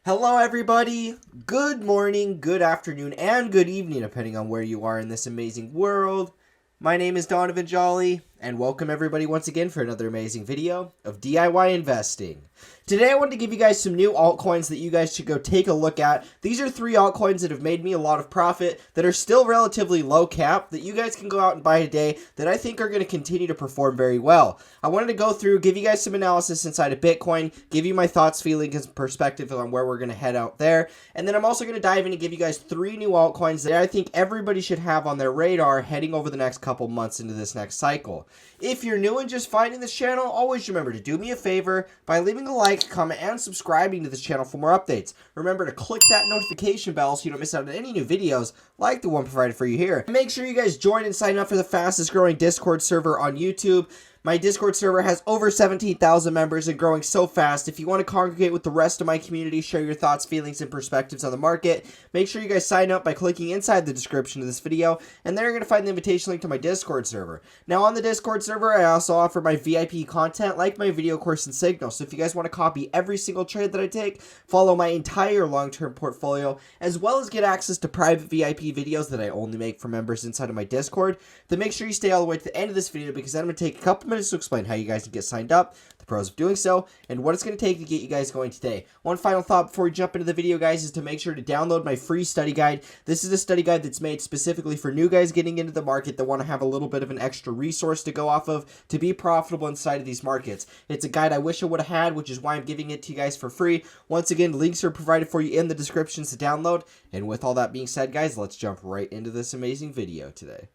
Hello everybody, good morning, good afternoon, and good evening depending on where you are in this amazing world. My name is Donovan Jolly, and welcome everybody once again for another amazing video of DIY investing. Today I wanted to give you guys some new altcoins that you guys should go take a look at. These are 3 altcoins that have made me a lot of profit, that are still relatively low cap, that you guys can go out and buy today, that I think are going to continue to perform very well. I wanted to go through, give you guys some analysis inside of Bitcoin, give you my thoughts, feelings, and perspective on where we're going to head out there. And then I'm also going to dive in and give you guys 3 new altcoins that I think everybody should have on their radar heading over the next couple months into this next cycle. If you're new and just finding this channel, always remember to do me a favor by leaving a like, comment, and subscribing to this channel for more updates. Remember to click that notification bell so you don't miss out on any new videos like the one provided for you here. Make sure you guys join and sign up for the fastest growing Discord server on YouTube. My Discord server has over 17,000 members and growing so fast. If you want to congregate with the rest of my community, share your thoughts, feelings, and perspectives on the market, make sure you guys sign up by clicking inside the description of this video, and there you're going to find the invitation link to my Discord server. Now on the Discord server, I also offer my VIP content like my video course and Signal. So if you guys want to copy every single trade that I take, follow my entire long-term portfolio, as well as get access to private VIP videos that I only make for members inside of my Discord, then make sure you stay all the way to the end of this video because I'm going to take a couple minutes to explain how you guys can get signed up, the pros of doing so, and what it's going to take to get you guys going today. One final thought before we jump into the video, guys, is to make sure to download my free study guide. This is a study guide that's made specifically for new guys getting into the market that want to have a little bit of an extra resource to go off of to be profitable inside of these markets. It's a guide I wish I would have had, which is why I'm giving it to you guys for free. Once again, links are provided for you in the descriptions to download. And with all that being said, guys, let's jump right into this amazing video today.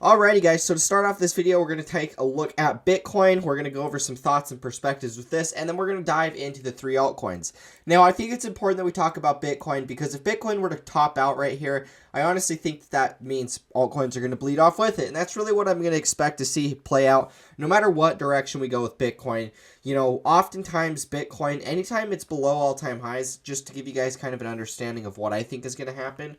Alrighty guys, so to start off this video, we're going to take a look at Bitcoin. We're going to go over some thoughts and perspectives with this, and then we're going to dive into the 3 altcoins. Now, I think it's important that we talk about Bitcoin because if Bitcoin were to top out right here, I honestly think that means altcoins are going to bleed off with it, and that's really what I'm going to expect to see play out no matter what direction we go with Bitcoin. You know, oftentimes Bitcoin, anytime it's below all-time highs, just to give you guys kind of an understanding of what I think is going to happen,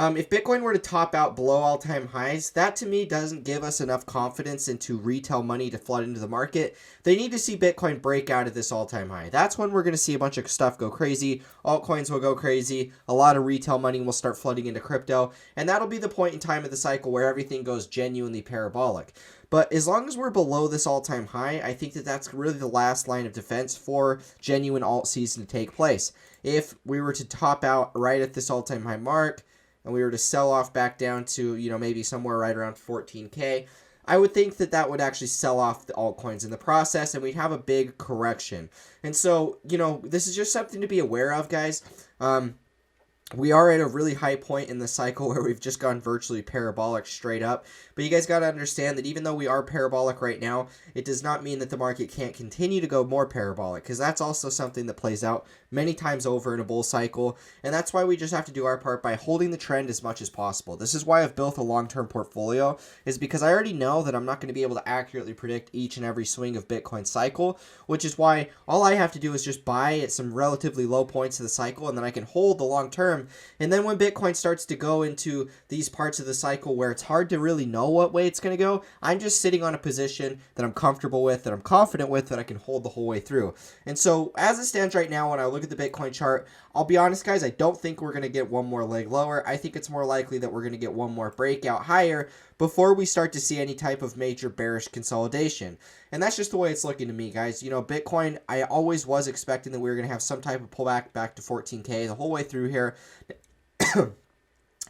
if Bitcoin were to top out below all-time highs, that to me doesn't give us enough confidence into retail money to flood into the market. They need to see Bitcoin break out of this all-time high. That's when we're going to see a bunch of stuff go crazy. Altcoins will go crazy. A lot of retail money will start flooding into crypto. And that'll be the point in time of the cycle where everything goes genuinely parabolic. But as long as we're below this all-time high, I think that that's really the last line of defense for genuine alt season to take place. If we were to top out right at this all-time high mark, and we were to sell off back down to, you know, maybe somewhere right around 14K, I would think that that would actually sell off the altcoins in the process, and we'd have a big correction. And so, you know, this is just something to be aware of, guys. We are at a really high point in the cycle where we've just gone virtually parabolic straight up. But you guys got to understand that even though we are parabolic right now, it does not mean that the market can't continue to go more parabolic, because that's also something that plays out many times over in a bull cycle. And that's why we just have to do our part by holding the trend as much as possible. This is why I've built a long-term portfolio, is because I already know that I'm not going to be able to accurately predict each and every swing of Bitcoin cycle, which is why all I have to do is just buy at some relatively low points of the cycle, and then I can hold the long term. And then when Bitcoin starts to go into these parts of the cycle where it's hard to really know what way it's going to go, I'm just sitting on a position that I'm comfortable with, that I'm confident with, that I can hold the whole way through. And so as it stands right now, when I look at the Bitcoin chart, I'll be honest, guys, I don't think we're going to get one more leg lower. I think it's more likely that we're going to get one more breakout higher before we start to see any type of major bearish consolidation. And that's just the way it's looking to me, guys. You know, Bitcoin, I always was expecting that we were going to have some type of pullback back to 14K the whole way through here.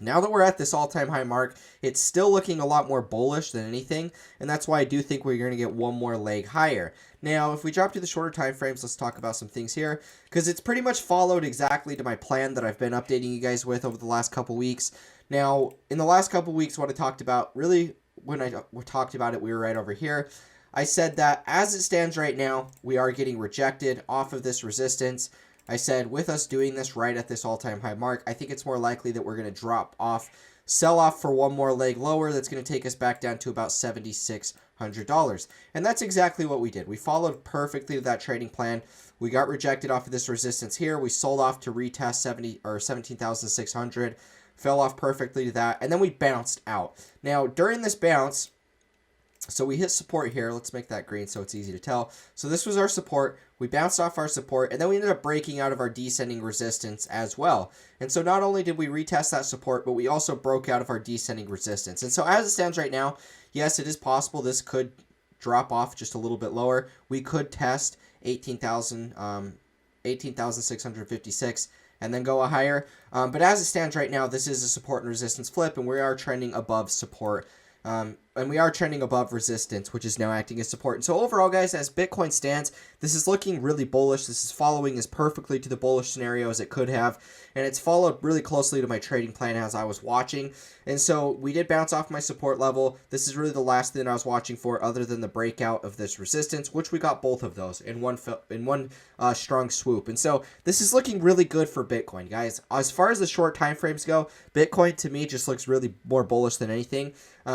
Now that we're at this all-time high mark, it's still looking a lot more bullish than anything, and that's why I do think we're going to get one more leg higher. Now, if we drop to the shorter time frames, let's talk about some things here, because it's pretty much followed exactly to my plan that I've been updating you guys with over the last couple weeks. Now, in the last couple weeks, what I talked about, really, when I talked about it, we were right over here. I said that as it stands right now, we are getting rejected off of this resistance. I said with us doing this right at this all-time high mark, I think it's more likely that we're going to drop off, sell off for one more leg lower. That's going to take us back down to about $7,600. And that's exactly what we did. We followed perfectly that trading plan. We got rejected off of this resistance here. We sold off to retest 17,600, fell off perfectly to that, and then we bounced out. Now, during this bounce, so we hit support here. Let's make that green so it's easy to tell. So this was our support. We bounced off our support, and then we ended up breaking out of our descending resistance as well. And so not only did we retest that support, but we also broke out of our descending resistance. And so as it stands right now, yes, it is possible this could drop off just a little bit lower. We could test 18,656 and then go higher. But as it stands right now, this is a support and resistance flip, and we are trending above support. And we are trending above resistance, which is now acting as support. And so overall, guys, as Bitcoin stands, this is looking really bullish. This is following as perfectly to the bullish scenario as it could have. And it's followed really closely to my trading plan as I was watching. And so we did bounce off my support level. This is really the last thing I was watching for other than the breakout of this resistance, which we got both of those in one strong swoop. And so this is looking really good for Bitcoin, guys. As far as the short time frames go, Bitcoin to me just looks really more bullish than anything.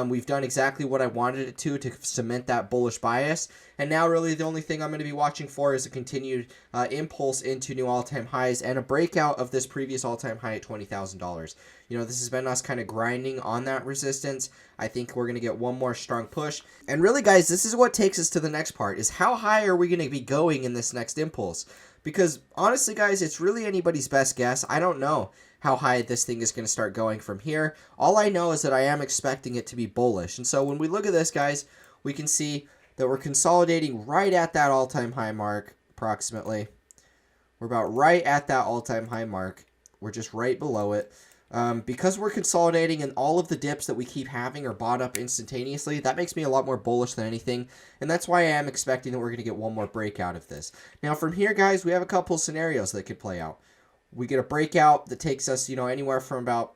We've done exactly what I wanted it to cement that bullish bias. And now really the only thing I'm going to be watching for is a continued impulse into new all-time highs and a breakout of this previous all-time high at $20,000. You know, this has been us kind of grinding on that resistance. I think we're going to get one more strong push. And really, guys, this is what takes us to the next part, is how high are we going to be going in this next impulse? Because honestly, guys, it's really anybody's best guess. I don't know how high this thing is going to start going from here. All I know is that I am expecting it to be bullish. And so when we look at this, guys, we can see that we're consolidating right at that all-time high mark, approximately. We're about right at that all-time high mark. We're just right below it. Because we're consolidating and all of the dips that we keep having are bought up instantaneously, that makes me a lot more bullish than anything. And that's why I am expecting that we're going to get one more breakout of this. Now, from here, guys, we have a couple scenarios that could play out. We get a breakout that takes us, you know, anywhere from about,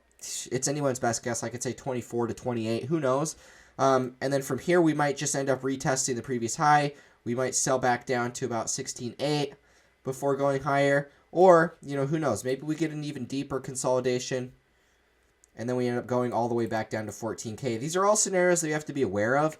it's anyone's best guess, I could say 24 to 28, who knows. And then from here, we might just end up retesting the previous high. We might sell back down to about 16.8 before going higher. Or, you know, who knows, maybe we get an even deeper consolidation, and then we end up going all the way back down to 14K. These are all scenarios that you have to be aware of.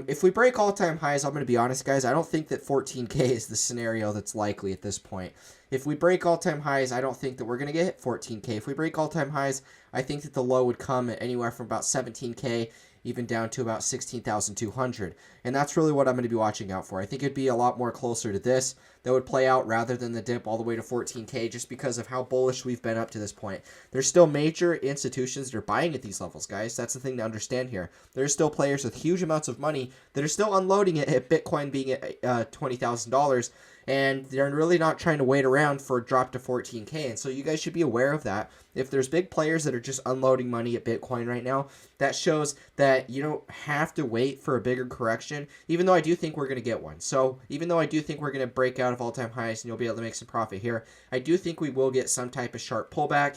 If we break all-time highs, I'm going to be honest, guys, I don't think that 14K is the scenario that's likely at this point. If we break all-time highs, I don't think that we're going to get 14K. If we break all-time highs, I think that the low would come at anywhere from about 17K, even down to about 16,200. And that's really what I'm going to be watching out for. I think it'd be a lot more closer to this that would play out rather than the dip all the way to 14K, just because of how bullish we've been up to this point. There's still major institutions that are buying at these levels, guys. That's the thing to understand here. There's still players with huge amounts of money that are still unloading it at Bitcoin being at $20,000. And they're really not trying to wait around for a drop to 14K. And so you guys should be aware of that. If there's big players that are just unloading money at Bitcoin right now, that shows that you don't have to wait for a bigger correction, even though I do think we're going to get one. So even though I do think we're going to break out of all-time highs and you'll be able to make some profit here, I do think we will get some type of sharp pullback.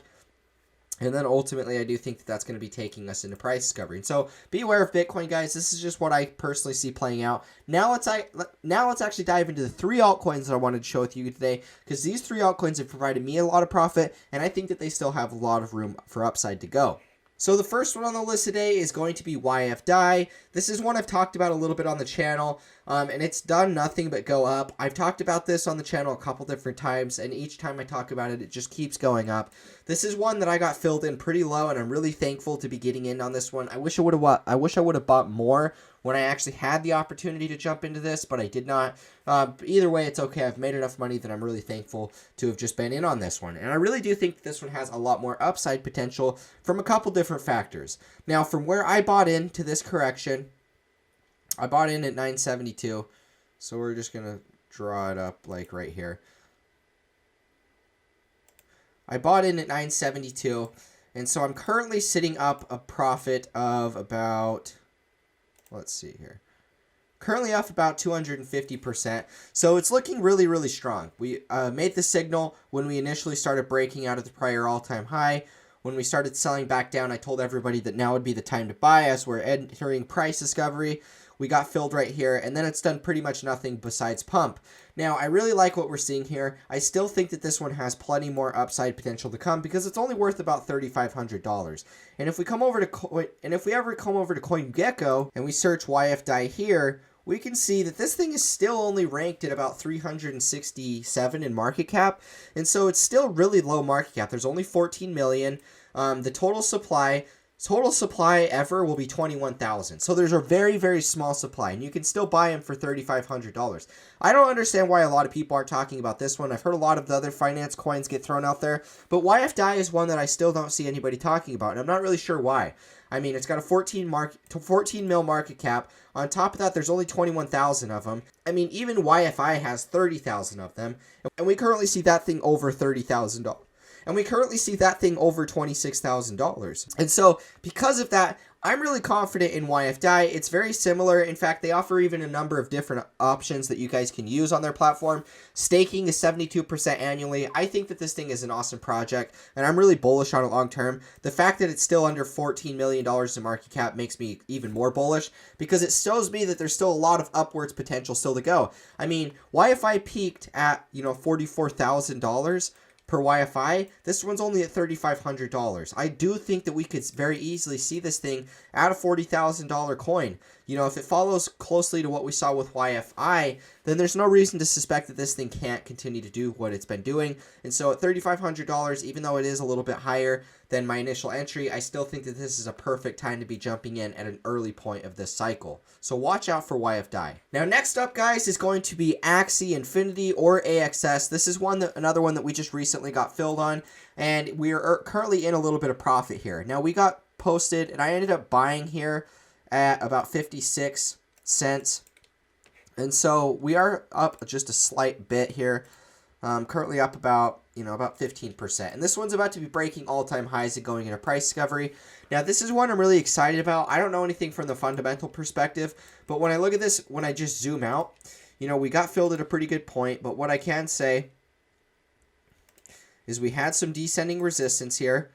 And then ultimately, I do think that that's going to be taking us into price discovery. And so be aware of Bitcoin, guys. This is just what I personally see playing out. Now let's actually dive into the three altcoins that I wanted to show with you today, because these three altcoins have provided me a lot of profit, and I think that they still have a lot of room for upside to go. So the first one on the list today is going to be D.I.Y. This is one I've talked about a little bit on the channel, and it's done nothing but go up. I've talked about this on the channel a couple different times, and each time I talk about it, it just keeps going up. This is one that I got filled in pretty low, and I'm really thankful to be getting in on this one. I wish I would have bought more when I actually had the opportunity to jump into this, but I did not. Either way, it's okay. I've made enough money that I'm really thankful to have just been in on this one. And I really do think that this one has a lot more upside potential from a couple different factors. Now, from where I bought into this correction, I bought in at 972. So we're just going to draw it up like right here. I bought in at 972. And so I'm currently sitting up a profit of about, let's see here, currently up about 250%. So it's looking really, really strong. We made the signal when we initially started breaking out of the prior all-time high. When we started selling back down, I told everybody that now would be the time to buy as we're entering price discovery. We got filled right here, and then it's done pretty much nothing besides pump. Now, I really like what we're seeing here. I still think that this one has plenty more upside potential to come because it's only worth about $3,500. And if we come over to if we ever come over to CoinGecko and we search YFDI here, we can see that this thing is still only ranked at about 367 in market cap. And so it's still really low market cap. There's only 14 million. The total supply ever will be 21,000. So there's a very, very small supply, and you can still buy them for $3,500. I don't understand why a lot of people aren't talking about this one. I've heard a lot of the other finance coins get thrown out there, but YFDI is one that I still don't see anybody talking about, and I'm not really sure why. I mean, it's got a 14 mil market cap. On top of that, there's only 21,000 of them. I mean, even YFI has 30,000 of them, and we currently see that thing over $30,000. And we currently see that thing over $26,000. And so, because of that, I'm really confident in YFDI. It's very similar. In fact, they offer even a number of different options that you guys can use on their platform. Staking is 72% annually. I think that this thing is an awesome project, and I'm really bullish on it long term. The fact that it's still under $14 million in market cap makes me even more bullish, because it shows me that there's still a lot of upwards potential still to go. I mean, YFI peaked at, $44,000 per YFI. This one's only at $3,500. I do think that we could very easily see this thing at a $40,000 coin. If it follows closely to what we saw with YFI, then there's no reason to suspect that this thing can't continue to do what it's been doing. And so at $3,500, even though it is a little bit higher than my initial entry, I still think that this is a perfect time to be jumping in at an early point of this cycle. So watch out for YFDI. Now, next up, guys, is going to be Axie Infinity, or AXS. This is another one that we just recently got filled on, and we are currently in a little bit of profit here. Now, we got posted, and I ended up buying here at about 56 cents. And so we are up just a slight bit here. Currently up about 15%. And this one's about to be breaking all-time highs and going into price discovery. Now, this is one I'm really excited about. I don't know anything from the fundamental perspective, but when I look at this, when I just zoom out, we got filled at a pretty good point. But what I can say is we had some descending resistance here,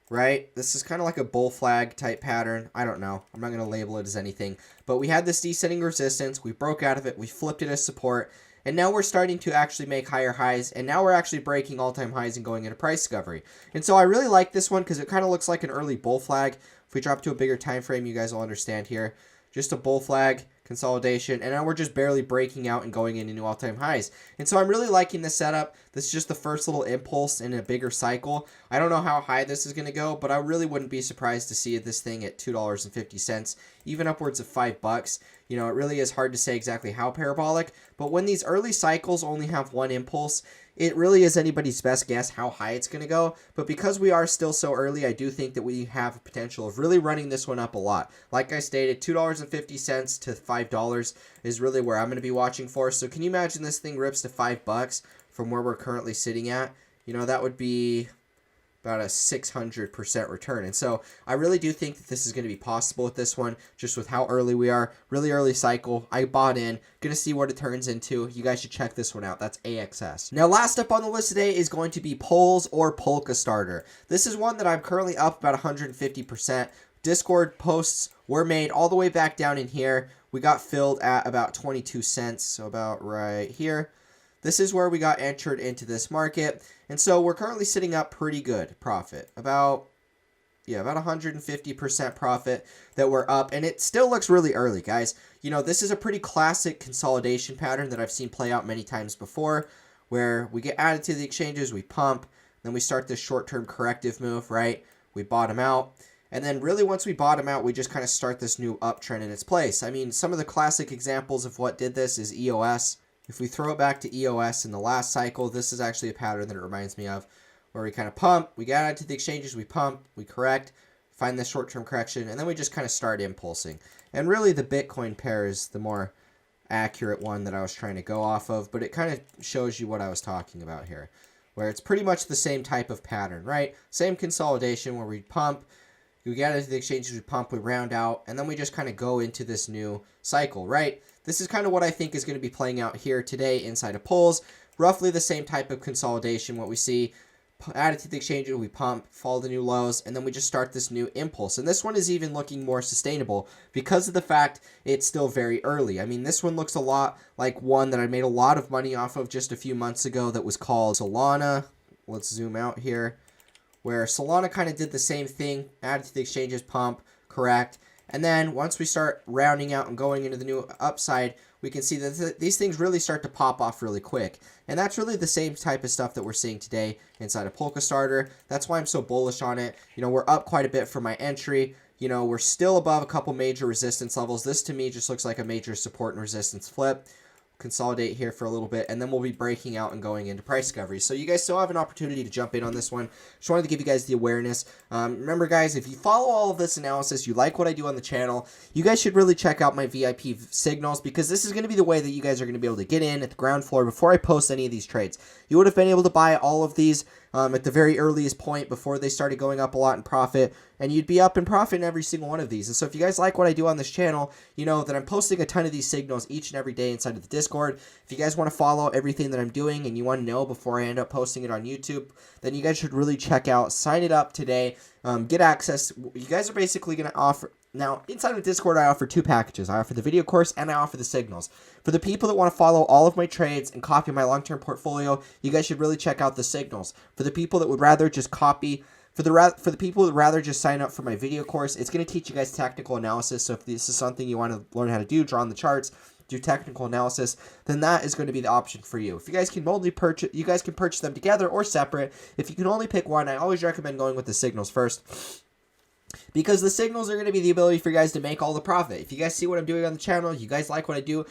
right? This is kind of like a bull flag type pattern. I don't know. I'm not going to label it as anything. But we had this descending resistance. We broke out of it. We flipped it as support. And now we're starting to actually make higher highs. And now we're actually breaking all-time highs and going into price discovery. And so I really like this one because it kind of looks like an early bull flag. If we drop to a bigger time frame, you guys will understand here. Just a bull flag consolidation, and now we're just barely breaking out and going into new all-time highs. And so I'm really liking this setup. This is just the first little impulse in a bigger cycle. I don't know how high this is going to go, but I really wouldn't be surprised to see this thing at $2.50, even upwards of $5. It really is hard to say exactly how parabolic, but when these early cycles only have one impulse, it really is anybody's best guess how high it's going to go. But because we are still so early, I do think that we have a potential of really running this one up a lot. Like I stated, $2.50 to $5 is really where I'm going to be watching for. So can you imagine this thing rips to $5 from where we're currently sitting at? That would be about a 600% return. And so I really do think that this is going to be possible with this one, just with how early we are. Really early cycle. I bought in. Going to see what it turns into. You guys should check this one out. That's AXS. Now, last up on the list today is going to be Polls or Polka Starter. This is one that I'm currently up about 150%. Discord posts were made all the way back down in here. We got filled at about 22 cents, so about right here. This is where we got entered into this market. And so we're currently sitting up pretty good profit. About 150% profit that we're up. And it still looks really early, guys. This is a pretty classic consolidation pattern that I've seen play out many times before, where we get added to the exchanges, we pump, then we start this short-term corrective move, right? We bottom out. And then really once we bottom out, we just kind of start this new uptrend in its place. I mean, some of the classic examples of what did this is EOS. If we throw it back to EOS in the last cycle, this is actually a pattern that it reminds me of, where we kind of pump, we get added to the exchanges, we pump, we correct, find this short-term correction, and then we just kind of start impulsing. And really the Bitcoin pair is the more accurate one that I was trying to go off of, but it kind of shows you what I was talking about here, where it's pretty much the same type of pattern, right? Same consolidation where we pump, we get into the exchanges, we pump, we round out, and then we just kind of go into this new cycle, right? This is kind of what I think is going to be playing out here today inside of polls. Roughly the same type of consolidation, what we see. Added to the exchange, we pump, follow the new lows, and then we just start this new impulse. And this one is even looking more sustainable because of the fact it's still very early. I mean, this one looks a lot like one that I made a lot of money off of just a few months ago that was called Solana. Let's zoom out here. Where Solana kind of did the same thing, added to the exchanges, pump, correct, And then once we start rounding out and going into the new upside, we can see that these things really start to pop off really quick. And that's really the same type of stuff that we're seeing today inside of Polka Starter. That's why I'm so bullish on it. You know, we're up quite a bit from my entry. You know, we're still above a couple major resistance levels. This to me just looks like a major support and resistance flip. Consolidate here for a little bit, and then we'll be breaking out and going into price discovery. So you guys still have an opportunity to jump in on this one. Just wanted to give you guys the awareness. Remember, guys, if you follow all of this analysis, you like what I do on the channel, you guys should really check out my VIP signals, because this is going to be the way that you guys are going to be able to get in at the ground floor before I post any of these trades. You would have been able to buy all of these at the very earliest point before they started going up a lot in profit, and you'd be up in profit in every single one of these. And so if you guys like what I do on this channel, you know that I'm posting a ton of these signals each and every day inside of the Discord. If you guys want to follow everything that I'm doing and you want to know before I end up posting it on YouTube, then you guys should really check out, sign it up today, get access. You guys are basically going to offer... Now, inside of Discord, I offer two packages. I offer the video course and I offer the signals. For the people that want to follow all of my trades and copy my long-term portfolio, you guys should really check out the signals. For the people that would rather just copy... For the people that would rather just sign up for my video course, it's going to teach you guys technical analysis. So if this is something you want to learn how to do, draw on the charts, do technical analysis, then that is going to be the option for you. If you guys can only purchase, you guys can purchase them together or separate. If you can only pick one, I always recommend going with the signals first, because the signals are going to be the ability for you guys to make all the profit. If you guys see what I'm doing on the channel, you guys like what I do,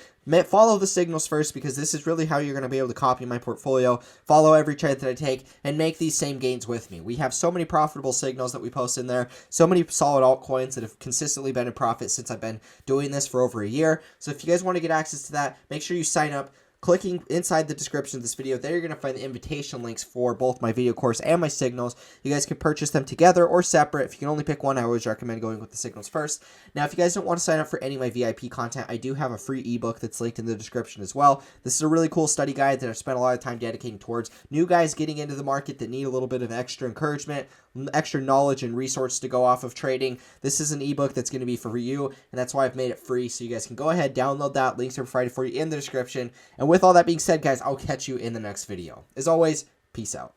follow the signals first, because this is really how you're going to be able to copy my portfolio, follow every trade that I take, and make these same gains with me. We have so many profitable signals that we post in there, so many solid altcoins that have consistently been in profit since I've been doing this for over a year. So if you guys want to get access to that, make sure you sign up. Clicking inside the description of this video, there you're going to find the invitation links for both my video course and my signals. You guys can purchase them together or separate. If you can only pick one, I always recommend going with the signals first. Now, if you guys don't want to sign up for any of my VIP content, I do have a free ebook that's linked in the description as well. This is a really cool study guide that I've spent a lot of time dedicating towards new guys getting into the market that need a little bit of extra encouragement, extra knowledge and resource to go off of trading. This is an ebook that's going to be for you, and that's why I've made it free, so you guys can go ahead, download that. Links are provided for you in the description. And with all that being said, guys, I'll catch you in the next video. As always, peace out.